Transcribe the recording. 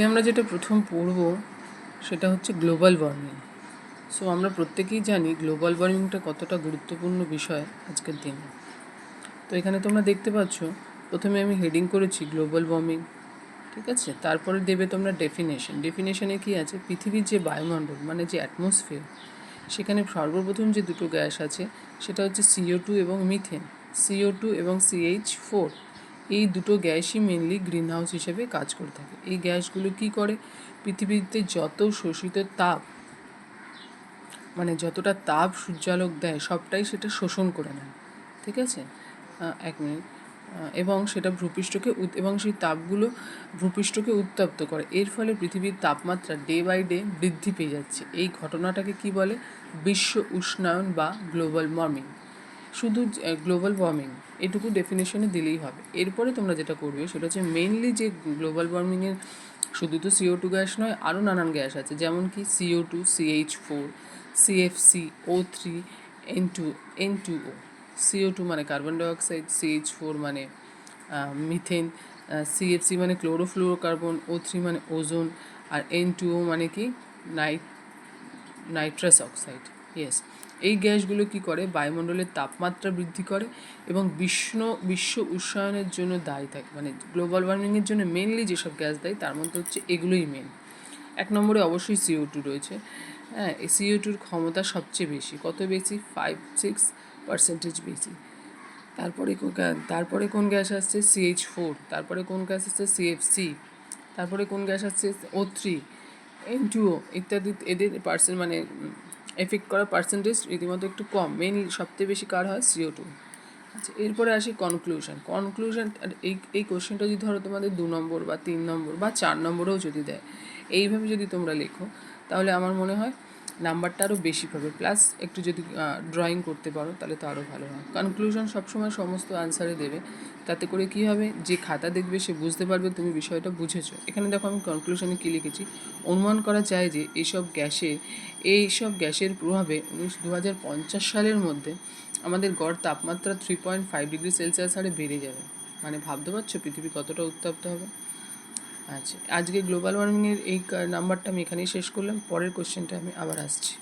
আমরা যেটা প্রথম পড়ব সেটা হচ্ছে গ্লোবাল ওয়ার্মিং। সো আমরা প্রত্যেকেই জানি গ্লোবাল ওয়ার্মিংটা কতটা গুরুত্বপূর্ণ বিষয় আজকের দিনে। তো এখানে তোমরা দেখতে পাচ্ছ, প্রথমে আমি হেডিং করেছি গ্লোবাল ওয়ার্মিং, ঠিক আছে। তারপরে দেবে তোমরা ডেফিনেশনে কি আছে, পৃথিবীর যে বায়ুমণ্ডল মানে যে অ্যাটমসফিয়ার, সেখানে সর্বপ্রথম যে দুটো গ্যাস আছে সেটা হচ্ছে CO2 এবং মিথেন। CO2 এবং CH4, এই দুটো গ্যাসই মেনলি গ্রিন হাউস হিসেবে কাজ করে থাকে। এই গ্যাসগুলো কি করে, পৃথিবীতে যত শোষিত তাপ, মানে যতটা তাপ সূর্যালোক দেয় সবটাই সেটা শোষণ করে নেয়, ঠিক আছে। এক মিনিট। এবং সেটা ভূপৃষ্ঠকে এবং সেই তাপগুলো ভূপৃষ্ঠকে উত্তপ্ত করে। এর ফলে পৃথিবীর তাপমাত্রা ডে বাই ডে বৃদ্ধি পেয়ে যাচ্ছে। এই ঘটনাটাকে কি বলে, বিশ্ব উষ্ণায়ন বা গ্লোবাল ওয়ার্মিং। শুধু গ্লোবাল ওয়ার্মিং এটুকু ডেফিনেশনে দিলেই হবে। এরপরে তোমরা যেটা করবে সেটা হচ্ছে মেইনলি যে গ্লোবাল ওয়ার্মিংয়ের শুধু তো CO2 গ্যাস নয়, আরও নানান গ্যাস আছে, যেমন কি CO2, CH4, CFC, O3, N2O। CO2 মানে কার্বন ডাইঅক্সাইড, CH4 মানে মিথেন, CFC মানে ক্লোরোফ্লোরোকার্বন, O3 মানে ওজোন, আর N2O মানে কি নাইট্রাস অক্সাইড। ইয়েস, এই গ্যাসগুলো কি করে, বায়ুমণ্ডলের তাপমাত্রা বৃদ্ধি করে এবং বিশ্ব উষ্ণায়নের জন্য দায়ী থাকে। মানে গ্লোবাল ওয়ার্মিংয়ের জন্য মেনলি যেসব গ্যাস দায়ী তার মধ্যে হচ্ছে এগুলোই মেন। এক নম্বরে অবশ্যই CO2 রয়েছে। হ্যাঁ, এই CO2-র ক্ষমতা সবচেয়ে বেশি। কত বেশি? 5-6% বেশি। তারপরে কোন গ্যাস আসছে? CH4। তারপরে কোন গ্যাস আসছে? CFC। তারপরে কোন গ্যাস আসছে? O3, N2O ইত্যাদি। এদের মানে এফেক্ট করার পার্সেন্টেজ রীতিমতো একটু কম। মেইনলি সবথেকে বেশি কার হয়? CO2। আচ্ছা, এরপরে আসি কনক্লুশন। এই কোশ্চেনটা যদি ধরো তোমাদের 2 নম্বর বা 3 নম্বর বা 4 নম্বরেও যদি দেয়, এইভাবে যদি তোমরা লেখো, তাহলে আমার মনে হয় নাম্বারটা আরও বেশি পাবে। প্লাস একটু যদি ড্রয়িং করতে পারো তাহলে তো আরও ভালো হয়। কনক্লুশন সবসময় সমস্ত আনসারে দেবে, তাতে করে কী হবে, যে খাতা দেখবে সে বুঝতে পারবে তুমি বিষয়টা বুঝেছো। এখানে দেখো আমি কনক্লুশনে কী লিখেছি, অনুমান করা যায় যে এইসব গ্যাসের প্রভাবে 2050 সালের মধ্যে আমাদের গড় তাপমাত্রা 3.5 ডিগ্রি সেলসিয়াস হারে বেড়ে যাবে। মানে ভাবতে পারছো পৃথিবী কতটা উত্তপ্ত হবে। আচ্ছা, আজকে গ্লোবাল ওয়ার্মিংয়ের এই নাম্বারটা আমি এখানেই শেষ করলাম। পরের কোশ্চেনটা আমি আবার আসছি।